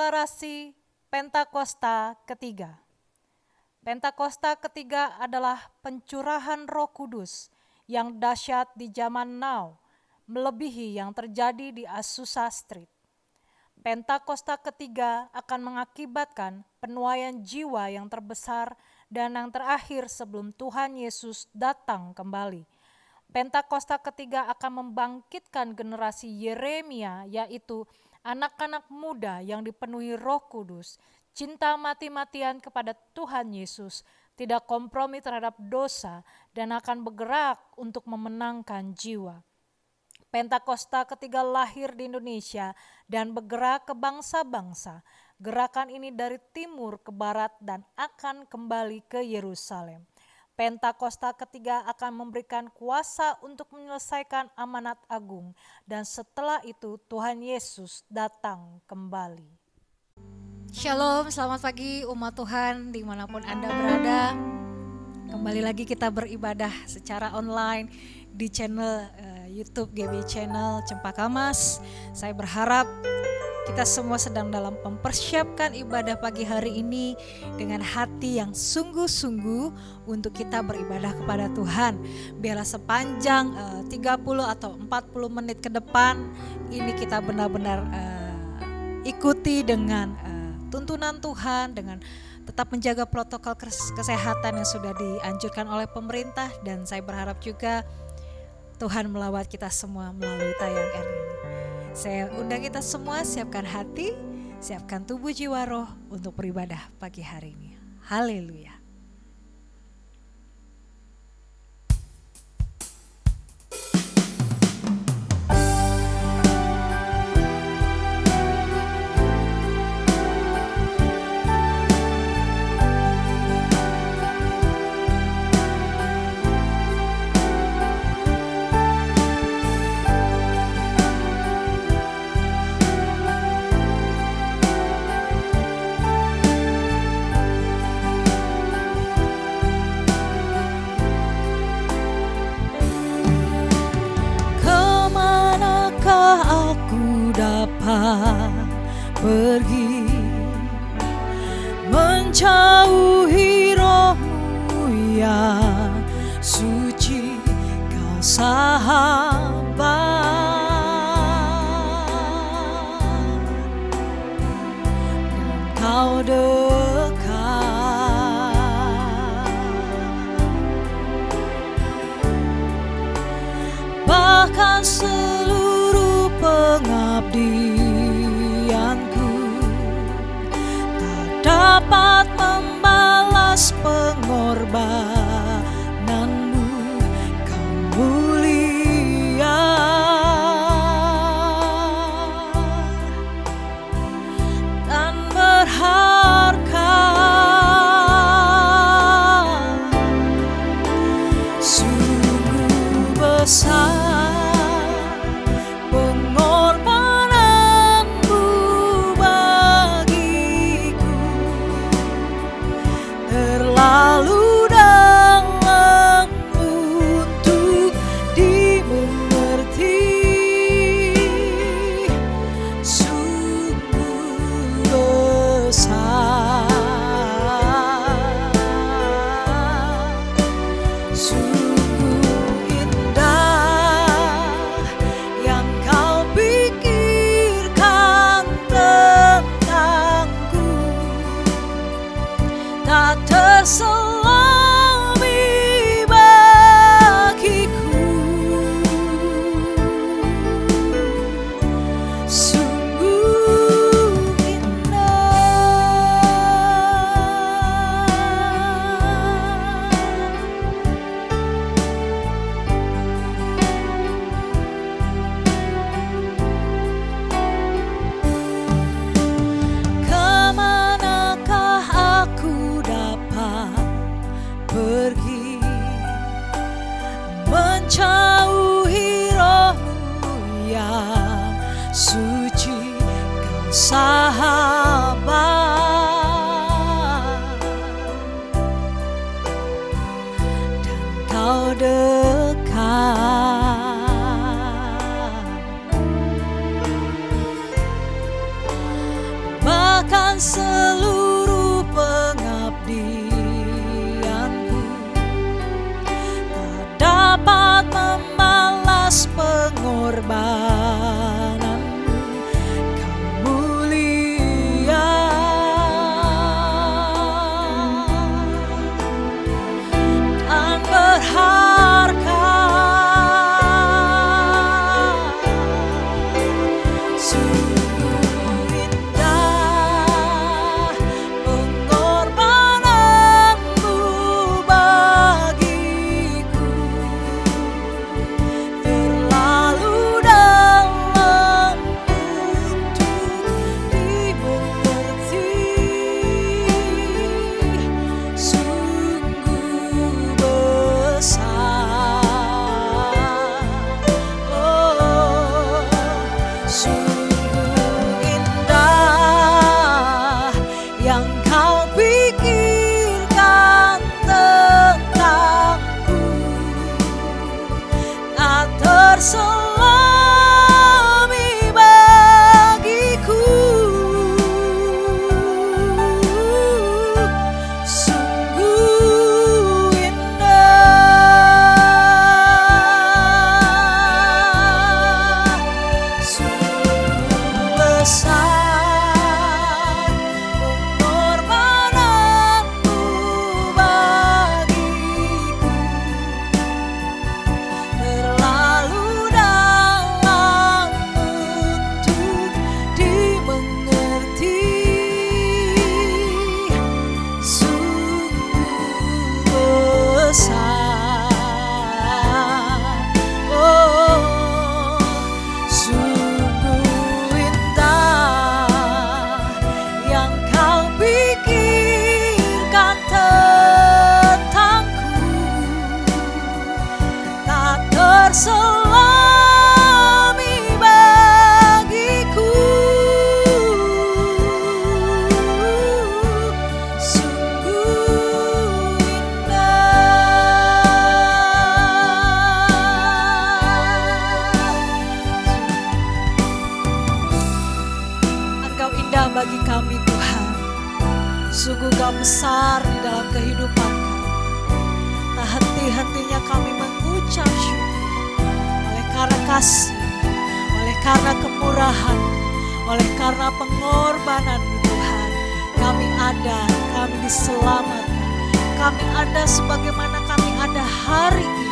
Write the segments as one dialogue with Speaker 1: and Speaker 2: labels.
Speaker 1: deklarasi Pentakosta ketiga. Pentakosta ketiga adalah pencurahan Roh Kudus yang dahsyat di zaman now, melebihi yang terjadi di Azusa Street. Pentakosta ketiga akan mengakibatkan penuaian jiwa yang terbesar dan yang terakhir sebelum Tuhan Yesus datang kembali. Pentakosta ketiga akan membangkitkan generasi Yeremia, yaitu anak-anak muda yang dipenuhi Roh Kudus, cinta mati-matian kepada Tuhan Yesus, tidak kompromi terhadap dosa, dan akan bergerak untuk memenangkan jiwa. Pentakosta ketiga lahir di Indonesia dan bergerak ke bangsa-bangsa. Gerakan ini dari timur ke barat dan akan kembali ke Yerusalem. Pentakosta ketiga akan memberikan kuasa untuk menyelesaikan amanat agung, dan setelah itu Tuhan Yesus datang kembali. Shalom, selamat pagi umat Tuhan dimanapun Anda berada. Kembali lagi kita beribadah secara online di channel YouTube GB Channel Cempaka Mas. Saya berharap kita semua sedang dalam mempersiapkan ibadah pagi hari ini dengan hati yang sungguh-sungguh untuk kita beribadah kepada Tuhan. Biarlah sepanjang 30 atau 40 menit ke depan ini kita benar-benar ikuti dengan tuntunan Tuhan, dengan tetap menjaga protokol kesehatan yang sudah dianjurkan oleh pemerintah, dan saya berharap juga Tuhan melawat kita semua melalui tayangan ini. Saya undang kita semua siapkan hati, siapkan tubuh jiwa roh untuk beribadah pagi hari ini. Haleluya.
Speaker 2: Pergi menjauhi rohmu yang suci, kau sahabat, dan kau dekat. Bahkan seluruh pengabdianku tak dapat membalas pengorbananmu, kau mulia dan berharga. Sungguh besar lalu pengorbananmu, Kau mulia. Dan berharga, sungguh indah pengorbananmu bagiku, terlalu dalam untuk dimengerti, sungguh besar. Oh, sungguh indah yang Kau pikirkan tentangku, tak terselami bagiku, sungguh indah, sungguh besar pengorbananmu bagiku, terlalu dalam untuk dimengerti, sungguh besar. Oh, sungguh indah yang Kau pikirkan tentangku, tak terselami bagiku, sungguh indah. Engkau indah bagi kami Tuhan, sungguh Kau besar di dalam kehidupan kami. Tak henti-hentinya kami mengucap syukur oleh karena kasih, oleh karena kemurahan, oleh karena pengorbanan-Mu Tuhan. Kami ada, kami diselamatkan, kami ada sebagaimana kami ada hari ini.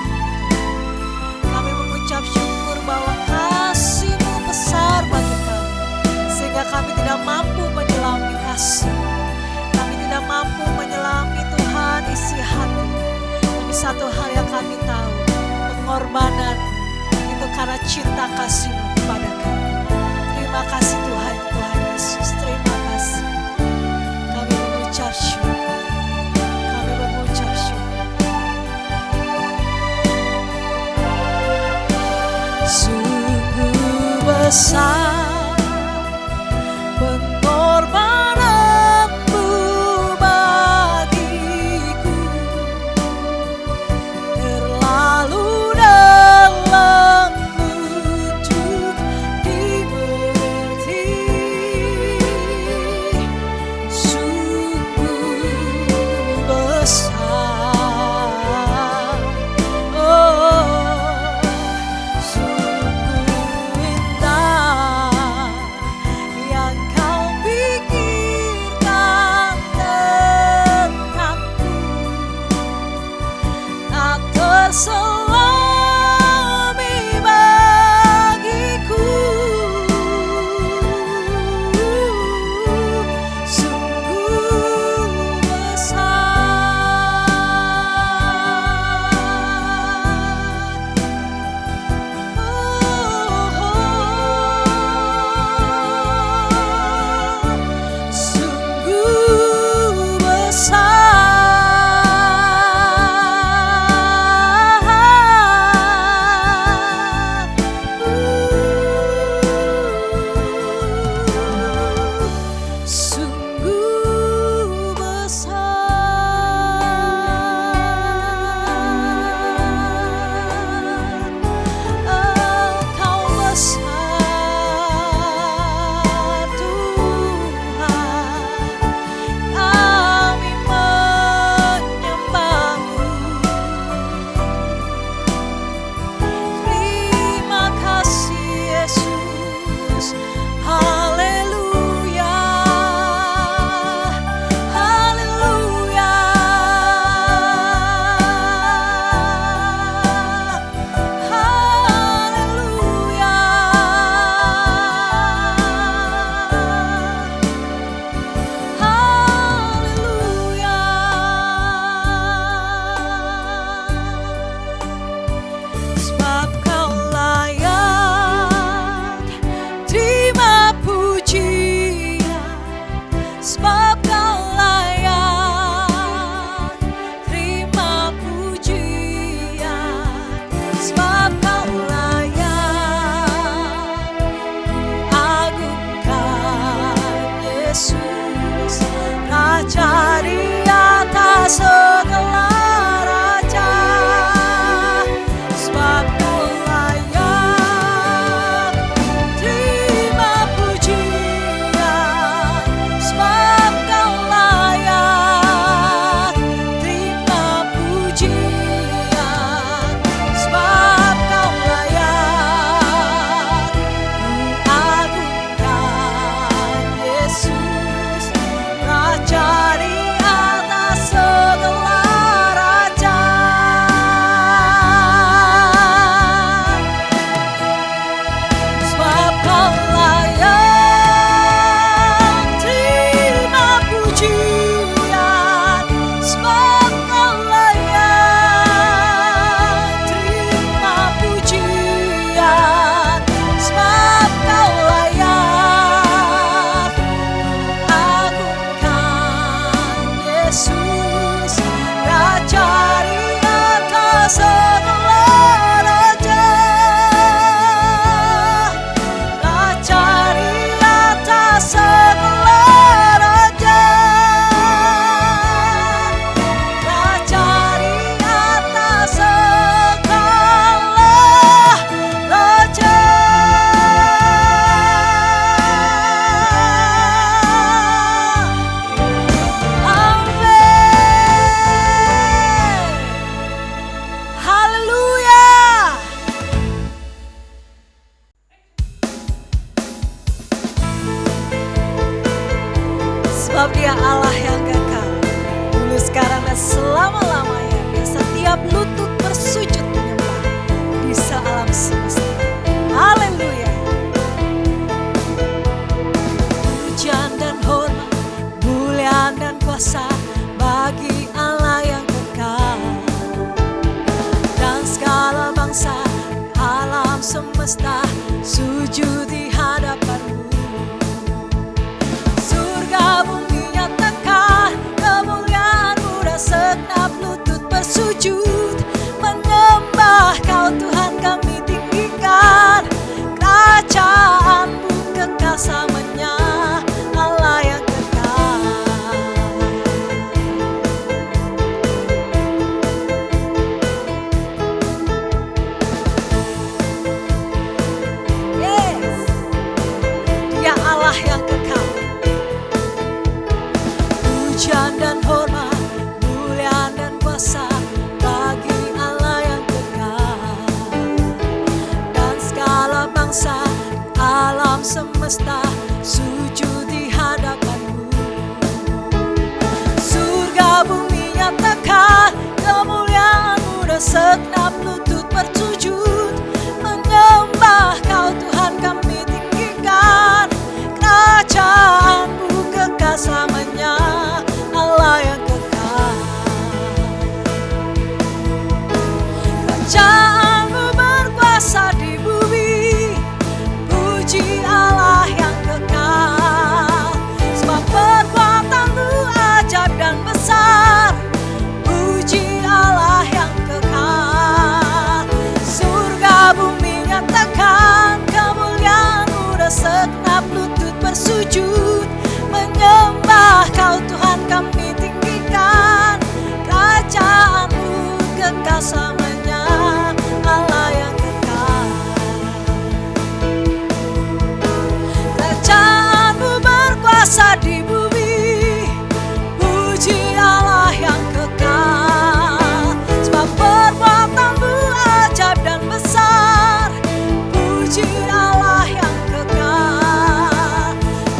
Speaker 2: Kami mengucap syukur bahwa kasih-Mu besar bagi kami, sehingga kami tidak mampu menyelami kasih, kami tidak mampu menyelami Tuhan isi hati. Tapi satu hal yang kami tahu, pengorbanan itu karena cinta kasih-Mu kepada kami. Terima kasih Tuhan, Tuhan Yesus, terima kasih. Kami mengucap syukur, kami mengucap syukur. Sungguh besar pengorbananmu bagiku, terlalu dalam untuk dimengerti, sungguh besar. Oh, sungguh indah Sebab Dia Allah yang kekal, dulu sekarang dan selama-lamanya. Biar setiap lutut bersujud menyembah di sealam semesta. Haleluya. Pujian dan hormat, kemuliaan dan kuasa bagi Allah yang kekal. Dan segala bangsa alam semesta sujud di hadapan-Mu. Surga bumi nyatakan kemuliaan-Mu, dan segenap lutut bersujud menyembah Kau Tuhan. Kami tinggikan kerajaan-Mu kekal selamanya, Allah yang kekal. Yes, Dia Allah yang kekal. Pujian dan hormat, kemuliaan dan kuasa bagi Allah yang kekal. Dan segala bangsa alam semesta sujud di hadapan-Mu. Surga bumi nyatakan kemuliaan-Mu, dan segenap lutut bersujud menyembah Kau Tuhan. Kami tinggikan kerajaan-Mu kekal selamanya, Allah yang kekal. Kerajaan-Mu berkuasa di bumi, puji Allah yang kekal. Sebab perbuatan-Mu ajaib dan besar, puji Allah yang kekal. Surga bumi nyatakan kemuliaan-Mu, dan segenap lutut bersujud menyembah Kau Tuhan. Kami tinggikan kerajaan-Mu kekal selamanya, Allah yang kekal. Kerajaan-Mu berkuasa di bumi, puji Allah yang kekal. Sebab perbuatan-Mu ajaib dan besar, puji Allah yang kekal.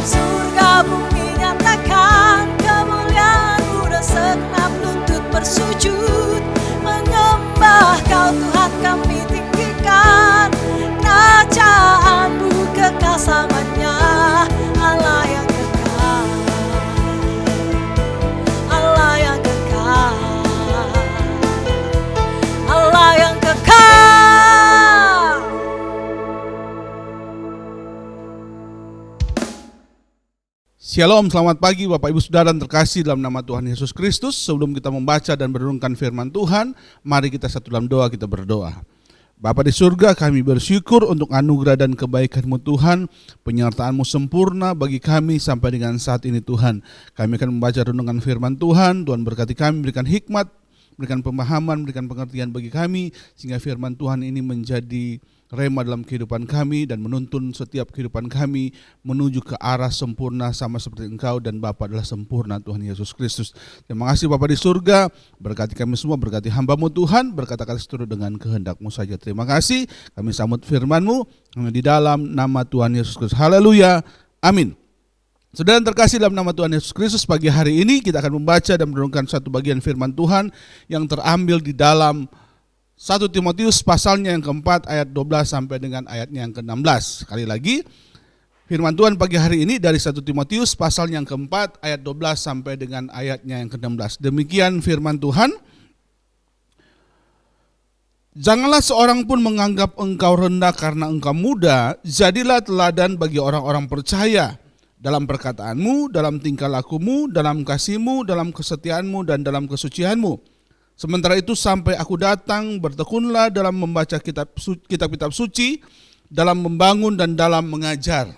Speaker 2: Surga bumi nyatakan kemuliaan-Mu, dan segenap lutut bersujud menyembah Kau Tuhan. Kami tinggikan kerajaan-Mu kekal selamanya, Allah yang kekal, Allah yang kekal, Allah yang kekal.
Speaker 3: Shalom, selamat pagi Bapak Ibu Saudara yang terkasih dalam nama Tuhan Yesus Kristus. Sebelum kita membaca dan merenungkan firman Tuhan, mari kita satu dalam doa, kita berdoa. Bapa di surga, kami bersyukur untuk anugerah dan kebaikan-Mu Tuhan, penyertaan-Mu sempurna bagi kami sampai dengan saat ini Tuhan. Kami akan membaca renungan firman Tuhan, Tuhan berkati kami, berikan hikmat, berikan pemahaman, berikan pengertian bagi kami, sehingga firman Tuhan ini menjadi rema dalam kehidupan kami dan menuntun setiap kehidupan kami menuju ke arah sempurna sama seperti Engkau dan Bapa adalah sempurna, Tuhan Yesus Kristus. Terima kasih Bapa di surga, berkati kami semua, berkati hamba-Mu Tuhan, berkata-kata seturut dengan kehendak-Mu saja. Terima kasih, kami sambut firman-Mu di dalam nama Tuhan Yesus Kristus. Haleluya, amin. Saudara yang terkasih dalam nama Tuhan Yesus Kristus, pagi hari ini kita akan membaca dan merenungkan satu bagian firman Tuhan yang terambil di dalam 1 Timotius pasalnya yang keempat ayat 12 sampai dengan ayatnya yang ke-16. Sekali lagi, firman Tuhan pagi hari ini dari 1 Timotius pasalnya yang keempat ayat 12 sampai dengan ayatnya yang ke-16. Demikian firman Tuhan. Janganlah seorang pun menganggap engkau rendah karena engkau muda, jadilah teladan bagi orang-orang percaya dalam perkataanmu, dalam tingkah lakumu, dalam kasihmu, dalam kesetiaanmu, dan dalam kesucianmu. Sementara itu sampai aku datang, bertekunlah dalam membaca kitab-kitab suci, dalam membangun dan dalam mengajar.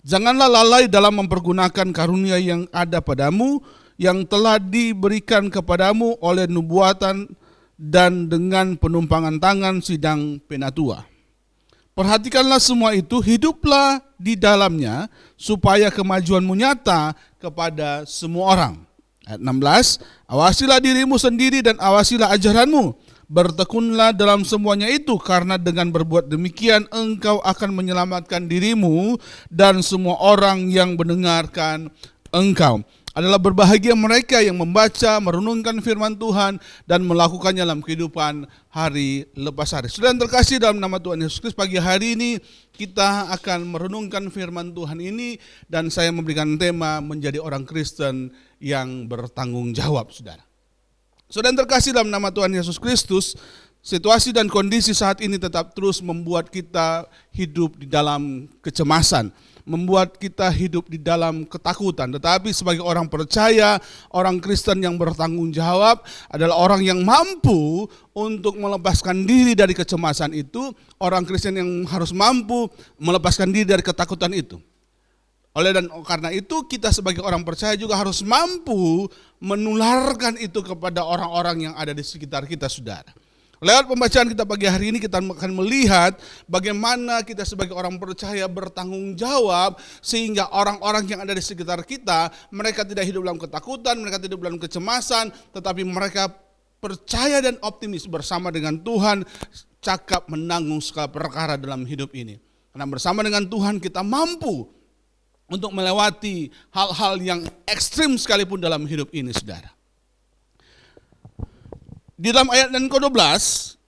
Speaker 3: Janganlah lalai dalam mempergunakan karunia yang ada padamu, yang telah diberikan kepadamu oleh nubuatan dan dengan penumpangan tangan sidang penatua. Perhatikanlah semua itu, hiduplah di dalamnya, supaya kemajuanmu nyata kepada semua orang. Ayat 16, awasilah dirimu sendiri dan awasilah ajaranmu. Bertekunlah dalam semuanya itu, karena dengan berbuat demikian engkau akan menyelamatkan dirimu dan semua orang yang mendengarkan engkau. Adalah berbahagia mereka yang membaca, merenungkan firman Tuhan, dan melakukannya dalam kehidupan hari lepas hari. Saudara yang terkasih dalam nama Tuhan Yesus Kristus, pagi hari ini kita akan merenungkan firman Tuhan ini, dan saya memberikan tema menjadi orang Kristen yang bertanggung jawab, saudara. Saudara yang terkasih dalam nama Tuhan Yesus Kristus, situasi dan kondisi saat ini tetap terus membuat kita hidup di dalam kecemasan, membuat kita hidup di dalam ketakutan. Tetapi sebagai orang percaya, orang Kristen yang bertanggung jawab adalah orang yang mampu untuk melepaskan diri dari kecemasan itu, orang Kristen yang harus mampu melepaskan diri dari ketakutan itu. Karena itu kita sebagai orang percaya juga harus mampu menularkan itu kepada orang-orang yang ada di sekitar kita, saudara. Lewat pembacaan kita pagi hari ini kita akan melihat bagaimana kita sebagai orang percaya bertanggung jawab sehingga orang-orang yang ada di sekitar kita, mereka tidak hidup dalam ketakutan, mereka tidak hidup dalam kecemasan, tetapi mereka percaya dan optimis bersama dengan Tuhan, cakap menanggung segala perkara dalam hidup ini. Karena bersama dengan Tuhan kita mampu untuk melewati hal-hal yang ekstrim sekalipun dalam hidup ini, saudara. Di dalam ayat yang ke-12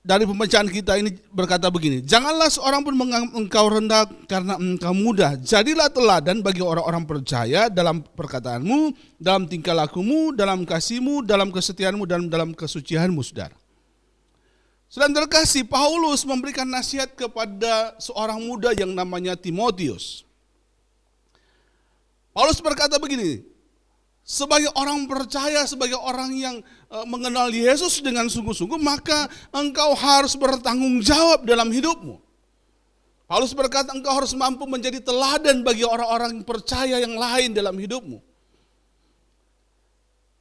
Speaker 3: dari pembacaan kita ini berkata begini, janganlah seorang pun menganggap engkau rendah karena engkau muda. Jadilah teladan bagi orang-orang percaya dalam perkataanmu, dalam tingkah lakumu, dalam kasihmu, dalam kesetiaanmu, dan dalam kesucianmu, saudara. Saudara terkasih, Paulus memberikan nasihat kepada seorang muda yang namanya Timotius. Paulus berkata begini, sebagai orang percaya, sebagai orang yang mengenal Yesus dengan sungguh-sungguh, maka engkau harus bertanggung jawab dalam hidupmu. Paulus berkata engkau harus mampu menjadi teladan bagi orang-orang percaya yang lain dalam hidupmu.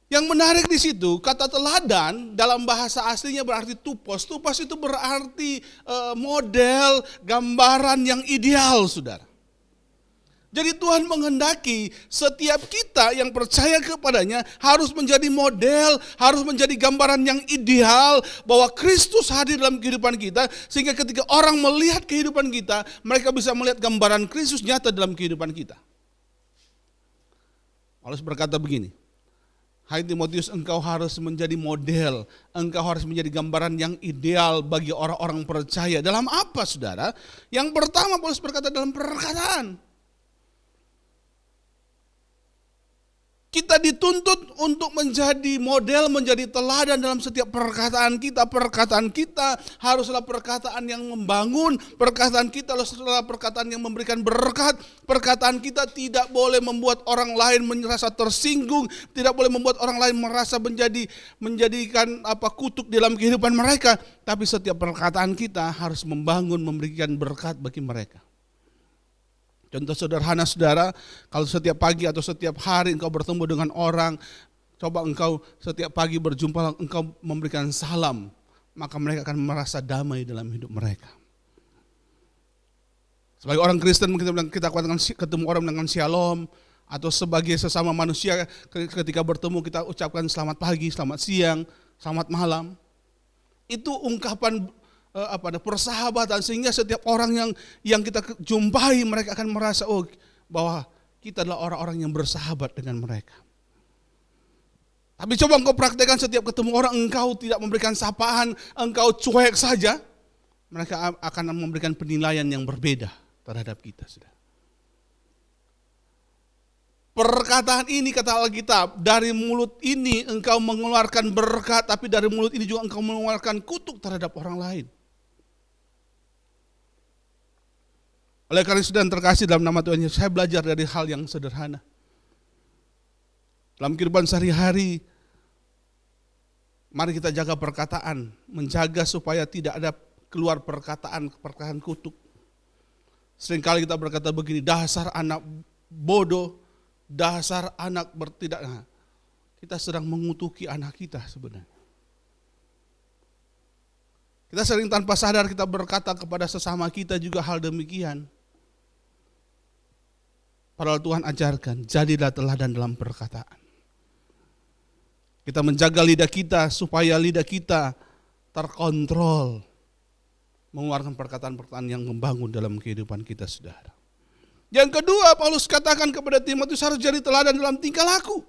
Speaker 3: Yang menarik di situ, kata teladan dalam bahasa aslinya berarti tupos. Tupos itu berarti model, gambaran yang ideal, saudara. Jadi Tuhan menghendaki setiap kita yang percaya kepadanya harus menjadi model, harus menjadi gambaran yang ideal bahwa Kristus hadir dalam kehidupan kita, sehingga ketika orang melihat kehidupan kita, mereka bisa melihat gambaran Kristus nyata dalam kehidupan kita. Paulus berkata begini, hai Timotius, engkau harus menjadi model, engkau harus menjadi gambaran yang ideal bagi orang-orang percaya. Dalam apa, saudara? Yang pertama Paulus berkata dalam perkataan. Kita dituntut untuk menjadi model, menjadi teladan dalam setiap perkataan kita. Perkataan kita haruslah perkataan yang membangun, perkataan kita haruslah perkataan yang memberikan berkat. Perkataan kita tidak boleh membuat orang lain merasa tersinggung, tidak boleh membuat orang lain merasa menjadikan kutuk dalam kehidupan mereka. Tapi setiap perkataan kita harus membangun, memberikan berkat bagi mereka. Contoh sederhana, saudara, kalau setiap pagi atau setiap hari engkau bertemu dengan orang, coba engkau setiap pagi berjumpa, engkau memberikan salam, maka mereka akan merasa damai dalam hidup mereka. Sebagai orang Kristen kita ketemu orang dengan shalom, atau sebagai sesama manusia ketika bertemu kita ucapkan selamat pagi, selamat siang, selamat malam. Itu ungkapan persahabatan, sehingga setiap orang yang kita jumpai mereka akan merasa bahwa kita adalah orang-orang yang bersahabat dengan mereka. Tapi coba engkau praktekkan setiap ketemu orang engkau tidak memberikan sapaan, engkau cuek saja, mereka akan memberikan penilaian yang berbeda terhadap kita, saudara. Perkataan ini kata Alkitab, dari mulut ini engkau mengeluarkan berkat, tapi dari mulut ini juga engkau mengeluarkan kutuk terhadap orang lain. Oleh karena itu, dan terkasih dalam nama Tuhan Yesus, saya belajar dari hal yang sederhana. Dalam kehidupan sehari-hari, mari kita jaga perkataan, menjaga supaya tidak ada keluar perkataan kutuk. Seringkali kita berkata begini, dasar anak bodoh, dasar anak bertidak. Nah, kita sedang mengutuki anak kita sebenarnya. Kita sering tanpa sadar kita berkata kepada sesama kita juga hal demikian. Padahal Tuhan ajarkan, jadilah teladan dalam perkataan. Kita menjaga lidah kita supaya lidah kita terkontrol, mengeluarkan perkataan-perkataan yang membangun dalam kehidupan kita, saudara. Yang kedua, Paulus katakan kepada Timotius harus jadi teladan dalam tingkah laku.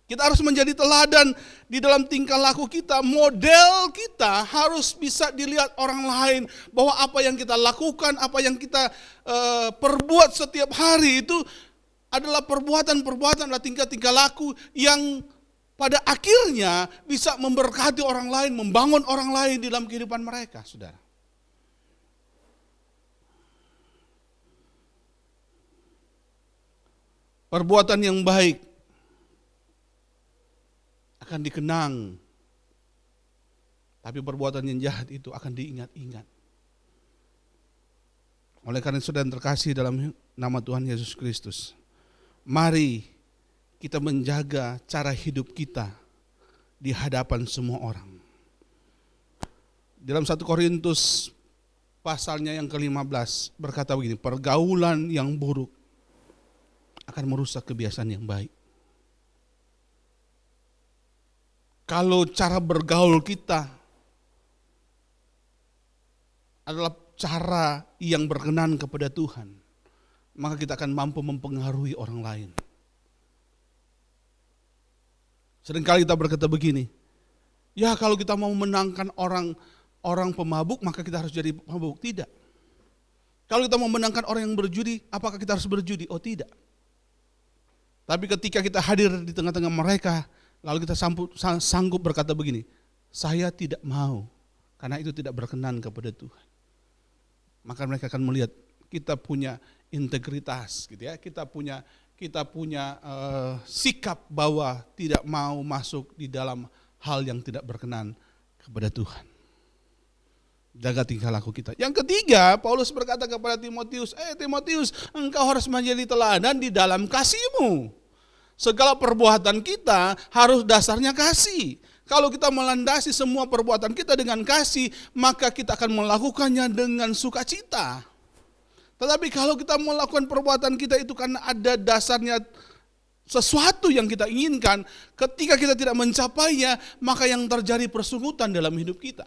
Speaker 3: Kita harus menjadi teladan di dalam tingkah laku kita. Model kita harus bisa dilihat orang lain. Bahwa apa yang kita lakukan, apa yang kita perbuat setiap hari itu adalah perbuatan-perbuatan, adalah tingkah-tingkah laku yang pada akhirnya bisa memberkati orang lain, membangun orang lain di dalam kehidupan mereka, saudara. Perbuatan yang baik akan dikenang, tapi perbuatan yang jahat itu akan diingat-ingat. Oleh karena itu, saudara terkasih dalam nama Tuhan Yesus Kristus, mari kita menjaga cara hidup kita di hadapan semua orang. Dalam 1 Korintus pasalnya yang ke-15 berkata begini, pergaulan yang buruk akan merusak kebiasaan yang baik. Kalau cara bergaul kita adalah cara yang berkenan kepada Tuhan, maka kita akan mampu mempengaruhi orang lain. Seringkali kita berkata begini, ya kalau kita mau menangkan orang pemabuk, maka kita harus jadi pemabuk. Tidak. Kalau kita mau menangkan orang yang berjudi, apakah kita harus berjudi? Oh tidak. Tapi ketika kita hadir di tengah-tengah mereka, lalu kita sanggup berkata begini, saya tidak mau, karena itu tidak berkenan kepada Tuhan. Maka mereka akan melihat kita punya integritas, gitu ya. Kita punya sikap bahwa tidak mau masuk di dalam hal yang tidak berkenan kepada Tuhan. Jaga tingkah laku kita. Yang ketiga, Paulus berkata kepada Timotius, Timotius, engkau harus menjadi teladan di dalam kasihmu. Segala perbuatan kita harus dasarnya kasih. Kalau kita melandasi semua perbuatan kita dengan kasih, maka kita akan melakukannya dengan sukacita. Tetapi kalau kita melakukan perbuatan kita itu karena ada dasarnya sesuatu yang kita inginkan, ketika kita tidak mencapainya, maka yang terjadi persungutan dalam hidup kita.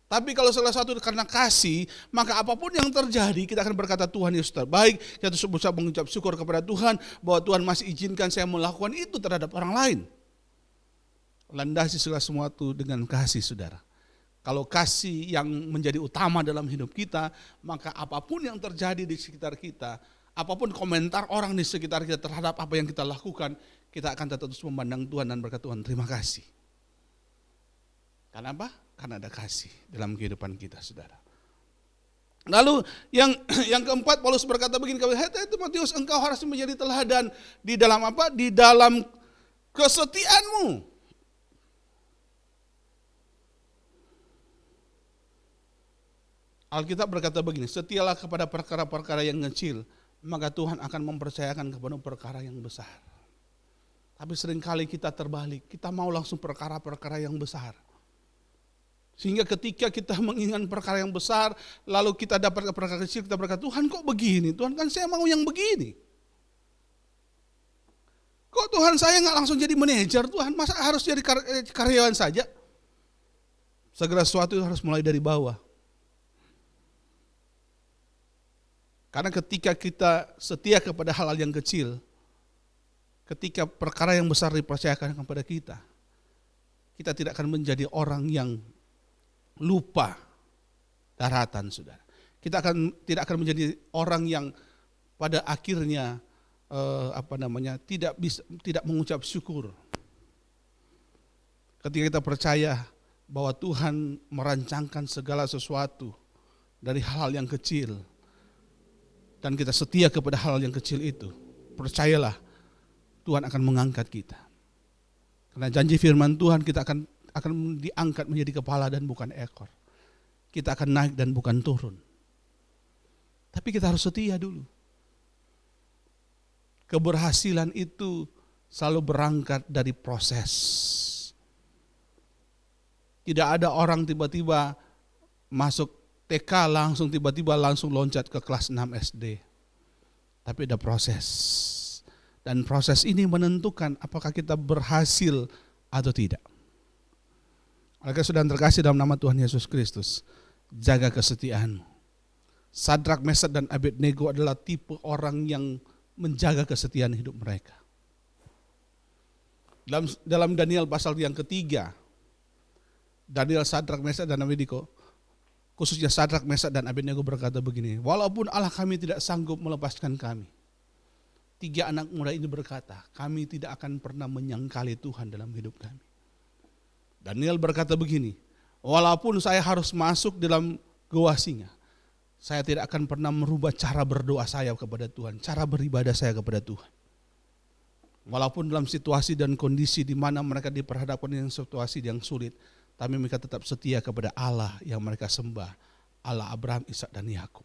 Speaker 3: Tapi kalau salah satu karena kasih, maka apapun yang terjadi kita akan berkata Tuhan Yesus terbaik. Kita bisa mengucap syukur kepada Tuhan bahwa Tuhan masih izinkan saya melakukan itu terhadap orang lain. Landasi segala sesuatu dengan kasih, saudara. Kalau kasih yang menjadi utama dalam hidup kita, maka apapun yang terjadi di sekitar kita, apapun komentar orang di sekitar kita terhadap apa yang kita lakukan, kita akan tetap terus memandang Tuhan dan berkata Tuhan terima kasih. Karena apa? Karena ada kasih dalam kehidupan kita, saudara. Lalu yang keempat, Paulus berkata begini kepada Timotius, engkau harus menjadi teladan di dalam apa? Di dalam kesetiaanmu. Alkitab berkata begini, setialah kepada perkara-perkara yang kecil, maka Tuhan akan mempercayakan kepada perkara yang besar. Tapi seringkali kita terbalik, kita mau langsung perkara-perkara yang besar. Sehingga ketika kita menginginkan perkara yang besar, lalu kita dapat perkara kecil, kita berkata, Tuhan kok begini? Tuhan kan saya mau yang begini. Kok Tuhan saya nggak langsung jadi manajer? Tuhan masa harus jadi karyawan saja? Segala sesuatu harus mulai dari bawah. Karena ketika kita setia kepada hal-hal yang kecil, ketika perkara yang besar dipercayakan kepada kita, kita tidak akan menjadi orang yang lupa daratan, saudara. Kita tidak akan menjadi orang yang pada akhirnya tidak mengucap syukur. Ketika kita percaya bahwa Tuhan merancangkan segala sesuatu dari hal-hal yang kecil, dan kita setia kepada hal yang kecil itu, percayalah Tuhan akan mengangkat kita. Karena janji firman Tuhan kita akan diangkat menjadi kepala dan bukan ekor. Kita akan naik dan bukan turun. Tapi kita harus setia dulu. Keberhasilan itu selalu berangkat dari proses. Tidak ada orang tiba-tiba masuk TK langsung tiba-tiba langsung loncat ke kelas 6 SD. Tapi ada proses. Dan proses ini menentukan apakah kita berhasil atau tidak. Oleh karena sudah terkasih dalam nama Tuhan Yesus Kristus, jaga kesetiaanmu. Sadrak, Mesak, dan Abednego adalah tipe orang yang menjaga kesetiaan hidup mereka. Dalam Daniel pasal yang ketiga, Daniel, Sadrak, Mesak, dan Abednego, khususnya Sadrak, Mesak, dan Abednego berkata begini, walaupun Allah kami tidak sanggup melepaskan kami. Tiga anak muda ini berkata, kami tidak akan pernah menyangkali Tuhan dalam hidup kami. Daniel berkata begini, walaupun saya harus masuk dalam gua singa, saya tidak akan pernah merubah cara berdoa saya kepada Tuhan, cara beribadah saya kepada Tuhan. Walaupun dalam situasi dan kondisi di mana mereka diperhadapkan dengan situasi yang sulit, tapi mereka tetap setia kepada Allah yang mereka sembah, Allah Abraham, Ishak, dan Yakub.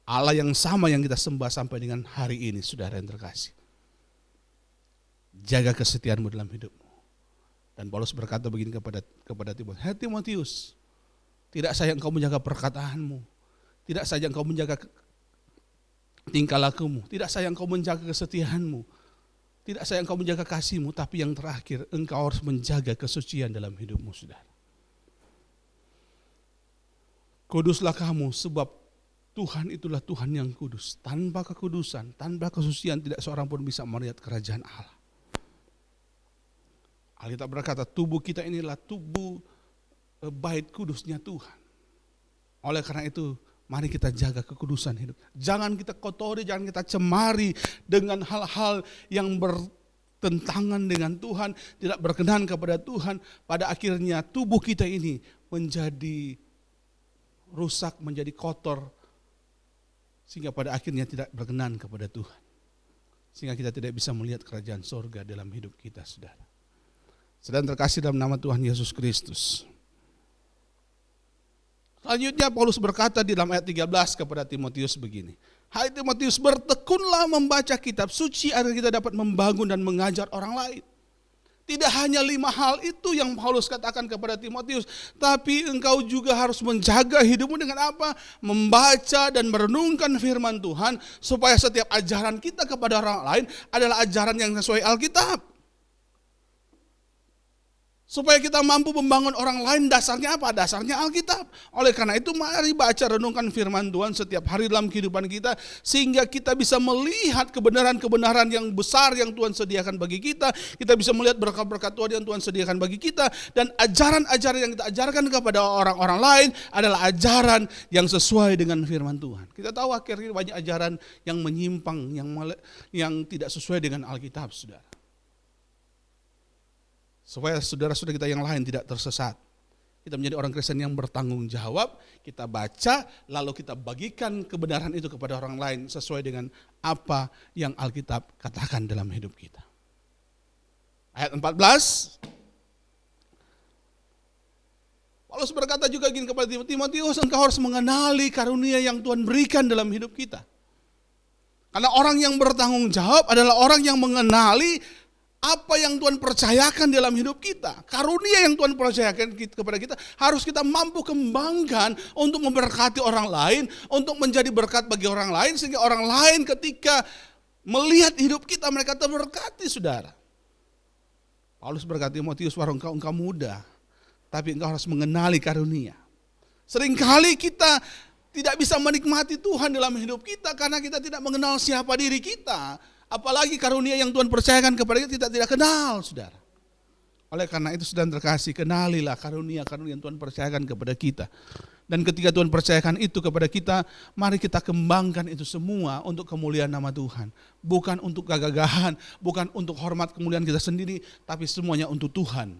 Speaker 3: Allah yang sama yang kita sembah sampai dengan hari ini, saudara yang terkasih. Jaga kesetiaanmu dalam hidupmu. Dan Paulus berkata begini kepada Timotius, "Hai Timotius, tidak saja engkau menjaga perkataanmu, tidak saja engkau menjaga tingkah lakumu, tidak saja engkau menjaga kesetiaanmu, tidak saja engkau menjaga kasihmu, tapi yang terakhir engkau harus menjaga kesucian dalam hidupmu, saudara. Kuduslah kamu sebab Tuhan itulah Tuhan yang kudus. Tanpa kekudusan, tanpa kesucian tidak seorang pun bisa melihat kerajaan Allah." Alkitab berkata tubuh kita inilah tubuh bait kudusnya Tuhan. Oleh karena itu mari kita jaga kekudusan hidup. Jangan kita kotori, jangan kita cemari dengan hal-hal yang bertentangan dengan Tuhan, tidak berkenan kepada Tuhan. Pada akhirnya tubuh kita ini menjadi rusak, menjadi kotor, sehingga pada akhirnya tidak berkenan kepada Tuhan. Sehingga kita tidak bisa melihat kerajaan sorga dalam hidup kita, saudara. Sedang terkasih dalam nama Tuhan Yesus Kristus. Selanjutnya Paulus berkata di dalam ayat 13 kepada Timotius begini, "Hai Timotius, bertekunlah membaca kitab suci agar kita dapat membangun dan mengajar orang lain." Tidak hanya 5 hal itu yang Paulus katakan kepada Timotius, tapi engkau juga harus menjaga hidupmu dengan apa? Membaca dan merenungkan firman Tuhan, supaya setiap ajaran kita kepada orang lain adalah ajaran yang sesuai Alkitab. Supaya kita mampu membangun orang lain, dasarnya apa? Dasarnya Alkitab. Oleh karena itu mari baca, renungkan firman Tuhan setiap hari dalam kehidupan kita, sehingga kita bisa melihat kebenaran-kebenaran yang besar yang Tuhan sediakan bagi kita. Kita bisa melihat berkat-berkat Tuhan yang Tuhan sediakan bagi kita. Dan ajaran-ajaran yang kita ajarkan kepada orang-orang lain adalah ajaran yang sesuai dengan firman Tuhan. Kita tahu akhirnya banyak ajaran yang menyimpang, yang tidak sesuai dengan Alkitab, saudara. Supaya saudara-saudara kita yang lain tidak tersesat. Kita menjadi orang Kristen yang bertanggung jawab, kita baca, lalu kita bagikan kebenaran itu kepada orang lain sesuai dengan apa yang Alkitab katakan dalam hidup kita. Ayat 14, Paulus berkata juga gini kepada Timotius, engkau harus mengenali karunia yang Tuhan berikan dalam hidup kita. Karena orang yang bertanggung jawab adalah orang yang mengenali apa yang Tuhan percayakan dalam hidup kita. Karunia yang Tuhan percayakan kepada kita harus kita mampu kembangkan untuk memberkati orang lain, untuk menjadi berkat bagi orang lain, sehingga orang lain ketika melihat hidup kita mereka terberkati, saudara. Paulus berkata, Timotius, engkau muda, tapi engkau harus mengenali karunia. Seringkali kita tidak bisa menikmati Tuhan dalam hidup kita karena kita tidak mengenal siapa diri kita. Apalagi karunia yang Tuhan percayakan kepada kita tidak kenal, saudara. Oleh karena itu, saudara terkasih, kenalilah karunia-karunia yang Tuhan percayakan kepada kita. Dan ketika Tuhan percayakan itu kepada kita, mari kita kembangkan itu semua untuk kemuliaan nama Tuhan. Bukan untuk gagagahan, bukan untuk hormat kemuliaan kita sendiri, tapi semuanya untuk Tuhan.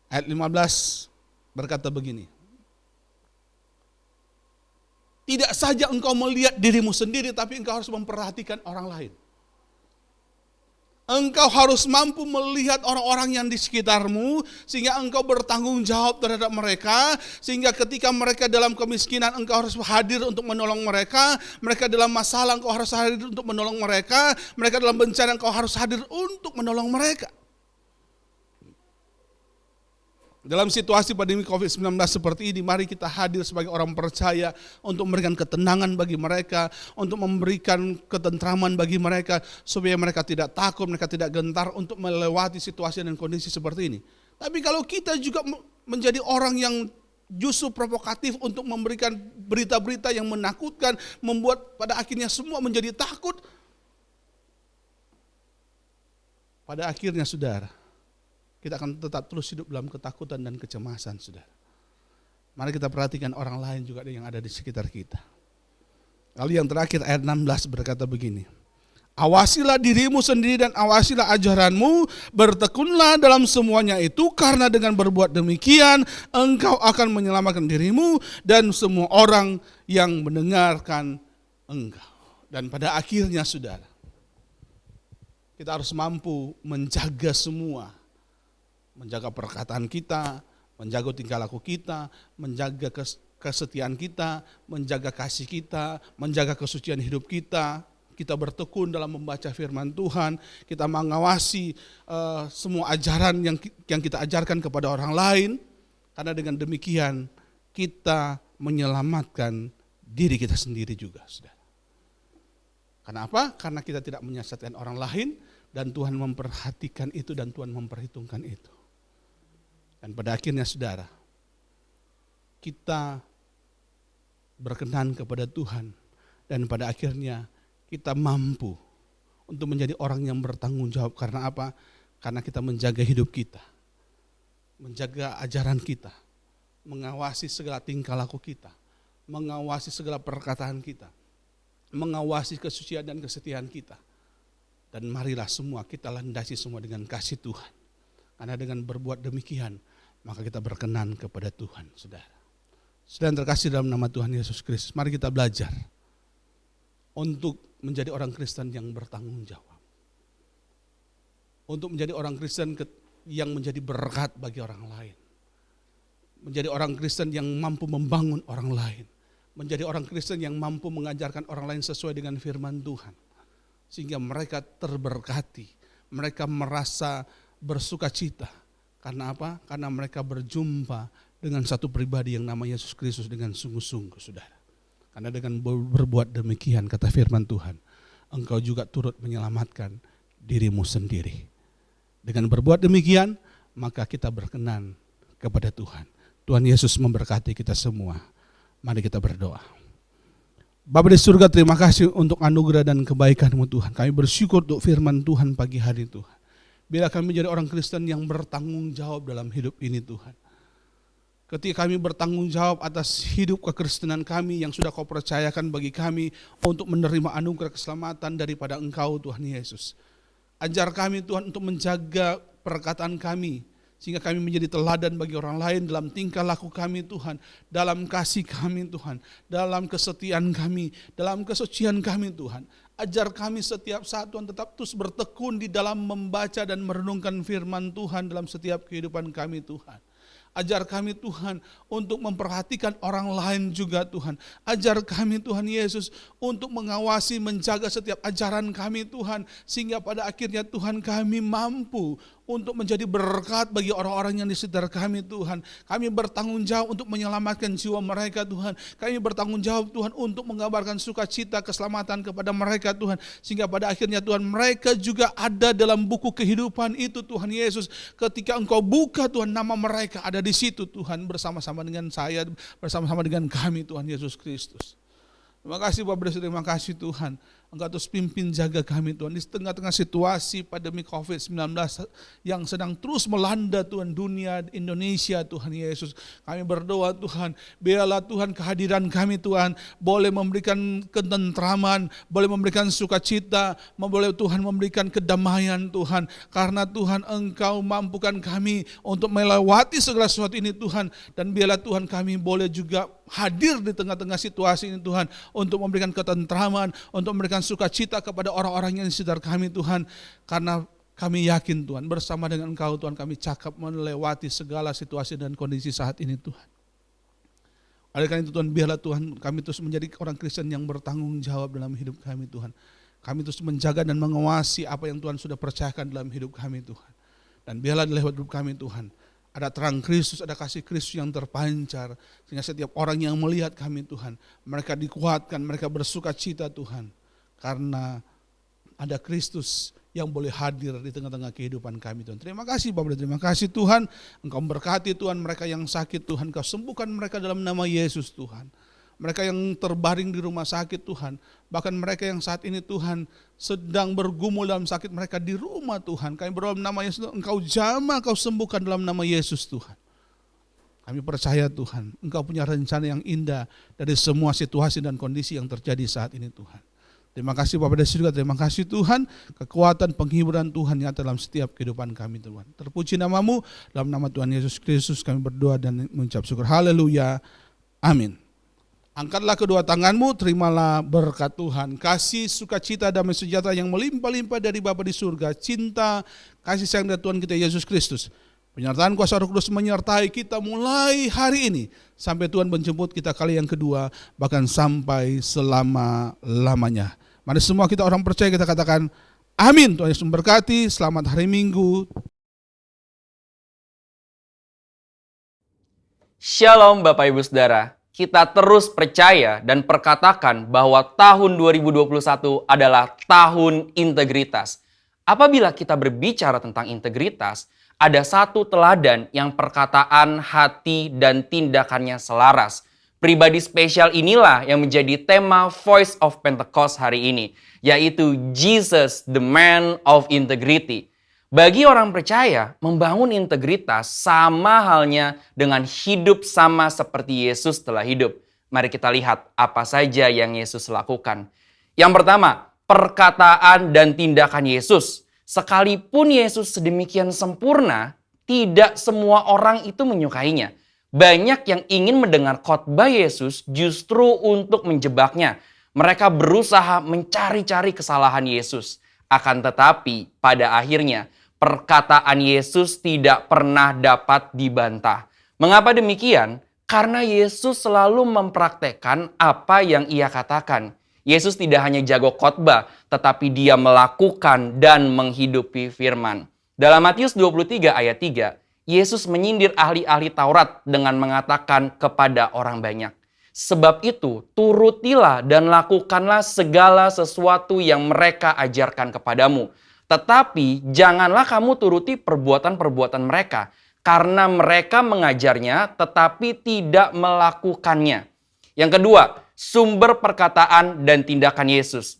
Speaker 3: Ayat 15 berkata begini, tidak saja engkau melihat dirimu sendiri, tapi engkau harus memperhatikan orang lain. Engkau harus mampu melihat orang-orang yang di sekitarmu, sehingga engkau bertanggung jawab terhadap mereka, sehingga ketika mereka dalam kemiskinan engkau harus hadir untuk menolong mereka, mereka dalam masalah engkau harus hadir untuk menolong mereka, mereka dalam bencana engkau harus hadir untuk menolong mereka. Dalam situasi pandemi COVID-19 seperti ini, mari kita hadir sebagai orang percaya untuk memberikan ketenangan bagi mereka, untuk memberikan ketentraman bagi mereka, supaya mereka tidak takut, mereka tidak gentar untuk melewati situasi dan kondisi seperti ini. Tapi kalau kita juga menjadi orang yang justru provokatif untuk memberikan berita-berita yang menakutkan, membuat pada akhirnya semua menjadi takut. Pada akhirnya saudara, kita akan tetap terus hidup dalam ketakutan dan kecemasan saudara. Mari kita perhatikan orang lain juga yang ada di sekitar kita. Lalu yang terakhir ayat 16 berkata begini. Awasilah dirimu sendiri dan awasilah ajaranmu, bertekunlah dalam semuanya itu, karena dengan berbuat demikian engkau akan menyelamatkan dirimu dan semua orang yang mendengarkan engkau. Dan pada akhirnya saudara, kita harus mampu menjaga semua. Menjaga perkataan kita, menjaga tingkah laku kita, menjaga kesetiaan kita, menjaga kasih kita, menjaga kesucian hidup kita. Kita bertekun dalam membaca firman Tuhan, kita mengawasi semua ajaran yang kita ajarkan kepada orang lain, karena dengan demikian kita menyelamatkan diri kita sendiri juga, saudara. Karena apa? Karena kita tidak menyesatkan orang lain, dan Tuhan memperhatikan itu dan Tuhan memperhitungkan itu. Dan pada akhirnya saudara, kita berkenan kepada Tuhan, dan pada akhirnya kita mampu untuk menjadi orang yang bertanggung jawab. Karena apa? Karena kita menjaga hidup kita, menjaga ajaran kita, mengawasi segala tingkah laku kita, mengawasi segala perkataan kita, mengawasi kesucian dan kesetiaan kita. Dan marilah semua kita landasi semua dengan kasih Tuhan. Karena dengan berbuat demikian, maka kita berkenan kepada Tuhan, saudara. Saudara yang terkasih dalam nama Tuhan Yesus Kristus, mari kita belajar untuk menjadi orang Kristen yang bertanggung jawab. Untuk menjadi orang Kristen yang menjadi berkat bagi orang lain. Menjadi orang Kristen yang mampu membangun orang lain. Menjadi orang Kristen yang mampu mengajarkan orang lain sesuai dengan firman Tuhan. Sehingga mereka terberkati, mereka merasa bersuka cita. Karena apa? Karena mereka berjumpa dengan satu pribadi yang namanya Yesus Kristus dengan sungguh-sungguh, saudara. Karena dengan berbuat demikian, kata firman Tuhan, engkau juga turut menyelamatkan dirimu sendiri. Dengan berbuat demikian, maka kita berkenan kepada Tuhan. Tuhan Yesus memberkati kita semua. Mari kita berdoa. Bapa di surga, terima kasih untuk anugerah dan kebaikan-Mu Tuhan. Kami bersyukur untuk firman Tuhan pagi hari Tuhan. Bila kami menjadi orang Kristen yang bertanggung jawab dalam hidup ini Tuhan. Ketika kami bertanggung jawab atas hidup kekristenan kami yang sudah Kau percayakan bagi kami untuk menerima anugerah keselamatan daripada Engkau Tuhan Yesus. Ajar kami Tuhan untuk menjaga perkataan kami, sehingga kami menjadi teladan bagi orang lain dalam tingkah laku kami Tuhan, dalam kasih kami Tuhan, dalam kesetiaan kami, dalam kesucian kami Tuhan. Ajar kami setiap saat Tuhan tetap terus bertekun di dalam membaca dan merenungkan firman Tuhan dalam setiap kehidupan kami Tuhan. Ajar kami Tuhan untuk memperhatikan orang lain juga Tuhan. Ajar kami Tuhan Yesus untuk mengawasi, menjaga setiap ajaran kami Tuhan. Sehingga pada akhirnya Tuhan kami mampu untuk menjadi berkat bagi orang-orang yang di sekitar kami Tuhan. Kami bertanggung jawab untuk menyelamatkan jiwa mereka Tuhan. Kami bertanggung jawab Tuhan untuk mengabarkan sukacita keselamatan kepada mereka Tuhan. Sehingga pada akhirnya Tuhan mereka juga ada dalam buku kehidupan itu Tuhan Yesus. Ketika Engkau buka Tuhan, nama mereka ada di situ Tuhan, bersama-sama dengan saya, bersama-sama dengan kami Tuhan Yesus Kristus. Terima kasih Bapak, terima kasih Tuhan. Engkau terus pimpin jaga kami Tuhan. Di tengah-tengah situasi pandemi COVID-19 yang sedang terus melanda Tuhan dunia Indonesia Tuhan Yesus. Kami berdoa Tuhan, biarlah Tuhan kehadiran kami Tuhan boleh memberikan ketentraman, boleh memberikan sukacita, boleh Tuhan memberikan kedamaian Tuhan. Karena Tuhan Engkau mampukan kami untuk melewati segala sesuatu ini Tuhan. Dan biarlah Tuhan kami boleh juga hadir di tengah-tengah situasi ini Tuhan, untuk memberikan ketentraman, untuk memberikan sukacita kepada orang-orang yang di sekitar kami Tuhan. Karena kami yakin Tuhan, bersama dengan Engkau Tuhan kami cakap melewati segala situasi dan kondisi saat ini Tuhan. Oleh karena itu Tuhan, biarlah Tuhan kami terus menjadi orang Kristen yang bertanggung jawab dalam hidup kami Tuhan. Kami terus menjaga dan mengawasi apa yang Tuhan sudah percayakan dalam hidup kami Tuhan. Dan biarlah di lewat hidup kami Tuhan, ada terang Kristus, ada kasih Kristus yang terpancar. Sehingga setiap orang yang melihat kami Tuhan, mereka dikuatkan, mereka bersuka cita Tuhan. Karena ada Kristus yang boleh hadir di tengah-tengah kehidupan kami Tuhan. Terima kasih Bapak, terima kasih Tuhan. Engkau memberkati Tuhan mereka yang sakit Tuhan, Engkau sembuhkan mereka dalam nama Yesus Tuhan. Mereka yang terbaring di rumah sakit Tuhan, bahkan mereka yang saat ini Tuhan sedang bergumul dalam sakit mereka di rumah Tuhan, kami berdoa dalam nama Yesus, Engkau jamah, Engkau sembuhkan dalam nama Yesus Tuhan. Kami percaya Tuhan, Engkau punya rencana yang indah dari semua situasi dan kondisi yang terjadi saat ini Tuhan. Terima kasih Bapak dan Surga, terima kasih Tuhan, kekuatan penghiburan Tuhan nyata dalam setiap kehidupan kami Tuhan. Terpuji namamu, dalam nama Tuhan Yesus Kristus kami berdoa dan mengucap syukur. Haleluya, amin. Angkatlah kedua tanganmu, terimalah berkat Tuhan. Kasih, sukacita, damai sejahtera yang melimpah-limpah dari Bapa di surga, cinta, kasih sayang dari Tuhan kita Yesus Kristus, penyertaan kuasa Roh Kudus menyertai kita mulai hari ini sampai Tuhan menjemput kita kali yang kedua, bahkan sampai selama-lamanya. Mari semua kita orang percaya kita katakan amin. Tuhan Yesus memberkati. Selamat hari Minggu.
Speaker 4: Shalom Bapak Ibu Saudara. Kita terus percaya dan perkatakan bahwa tahun 2021 adalah tahun integritas. Apabila kita berbicara tentang integritas, ada satu teladan yang perkataan, hati, dan tindakannya selaras. Pribadi spesial inilah yang menjadi tema Voice of Pentecost hari ini, yaitu Jesus, the man of integrity. Bagi orang percaya, membangun integritas sama halnya dengan hidup sama seperti Yesus telah hidup. Mari kita lihat apa saja yang Yesus lakukan. Yang pertama, perkataan dan tindakan Yesus. Sekalipun Yesus sedemikian sempurna, tidak semua orang itu menyukainya. Banyak yang ingin mendengar khotbah Yesus justru untuk menjebaknya. Mereka berusaha mencari-cari kesalahan Yesus. Akan tetapi, pada akhirnya, perkataan Yesus tidak pernah dapat dibantah. Mengapa demikian? Karena Yesus selalu mempraktekkan apa yang ia katakan. Yesus tidak hanya jago khotbah, tetapi dia melakukan dan menghidupi firman. Dalam Matius 23 ayat 3, Yesus menyindir ahli-ahli Taurat dengan mengatakan kepada orang banyak, "Sebab itu, turutilah dan lakukanlah segala sesuatu yang mereka ajarkan kepadamu. Tetapi janganlah kamu turuti perbuatan-perbuatan mereka, karena mereka mengajarnya tetapi tidak melakukannya." Yang kedua, sumber perkataan dan tindakan Yesus.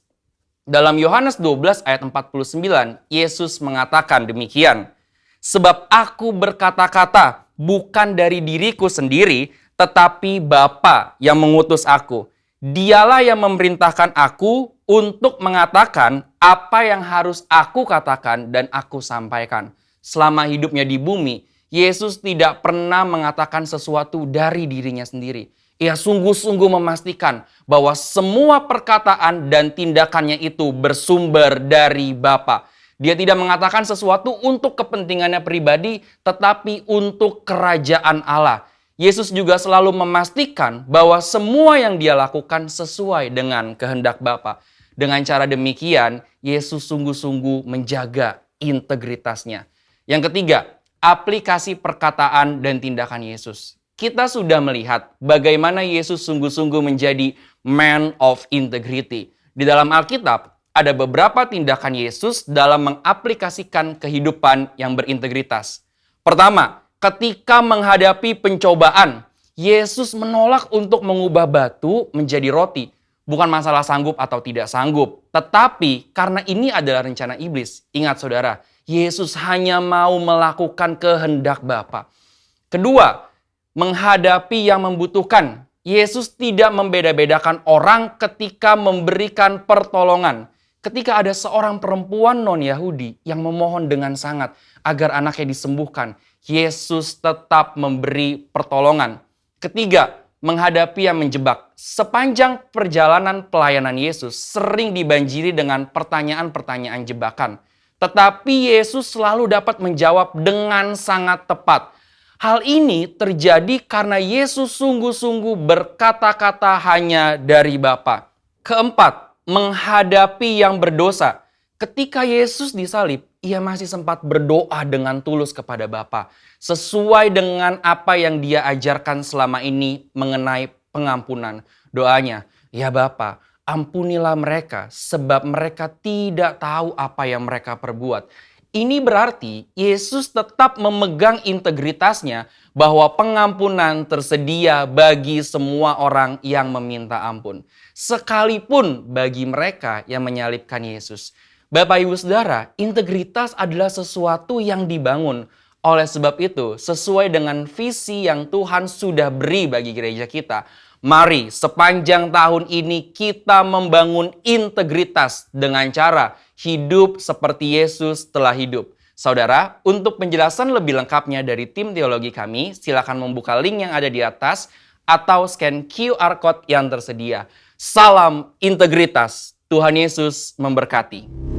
Speaker 4: Dalam Yohanes 12 ayat 49, Yesus mengatakan demikian, "Sebab aku berkata-kata bukan dari diriku sendiri, tetapi Bapa yang mengutus aku. Dialah yang memerintahkan aku untuk mengatakan apa yang harus aku katakan dan aku sampaikan." Selama hidupnya di bumi, Yesus tidak pernah mengatakan sesuatu dari dirinya sendiri. Ia sungguh-sungguh memastikan bahwa semua perkataan dan tindakannya itu bersumber dari Bapa. Dia tidak mengatakan sesuatu untuk kepentingannya pribadi, tetapi untuk kerajaan Allah. Yesus juga selalu memastikan bahwa semua yang dia lakukan sesuai dengan kehendak Bapa. Dengan cara demikian, Yesus sungguh-sungguh menjaga integritasnya. Yang ketiga, aplikasi perkataan dan tindakan Yesus. Kita sudah melihat bagaimana Yesus sungguh-sungguh menjadi man of integrity. Di dalam Alkitab, ada beberapa tindakan Yesus dalam mengaplikasikan kehidupan yang berintegritas. Pertama, ketika menghadapi pencobaan, Yesus menolak untuk mengubah batu menjadi roti. Bukan masalah sanggup atau tidak sanggup, tetapi karena ini adalah rencana iblis. Ingat saudara, Yesus hanya mau melakukan kehendak Bapa. Kedua, menghadapi yang membutuhkan. Yesus tidak membeda-bedakan orang ketika memberikan pertolongan. Ketika ada seorang perempuan non-Yahudi yang memohon dengan sangat agar anaknya disembuhkan, Yesus tetap memberi pertolongan. Ketiga, menghadapi yang menjebak. Sepanjang perjalanan pelayanan Yesus sering dibanjiri dengan pertanyaan-pertanyaan jebakan. Tetapi Yesus selalu dapat menjawab dengan sangat tepat. Hal ini terjadi karena Yesus sungguh-sungguh berkata-kata hanya dari Bapa. Keempat, menghadapi yang berdosa. Ketika Yesus disalib, ia masih sempat berdoa dengan tulus kepada Bapa, sesuai dengan apa yang dia ajarkan selama ini mengenai pengampunan. Doanya, "Ya Bapa, Ampunilah mereka sebab mereka tidak tahu apa yang mereka perbuat. Ini berarti Yesus tetap memegang integritasnya bahwa pengampunan tersedia bagi semua orang yang meminta ampun. Sekalipun bagi mereka yang menyalibkan Yesus. Bapak Ibu Saudara, integritas adalah sesuatu yang dibangun. Oleh sebab itu, sesuai dengan visi yang Tuhan sudah beri bagi gereja kita, mari sepanjang tahun ini kita membangun integritas dengan cara hidup seperti Yesus telah hidup. Saudara, untuk penjelasan lebih lengkapnya dari tim teologi kami, silakan membuka link yang ada di atas atau scan QR Code yang tersedia. Salam integritas, Tuhan Yesus memberkati.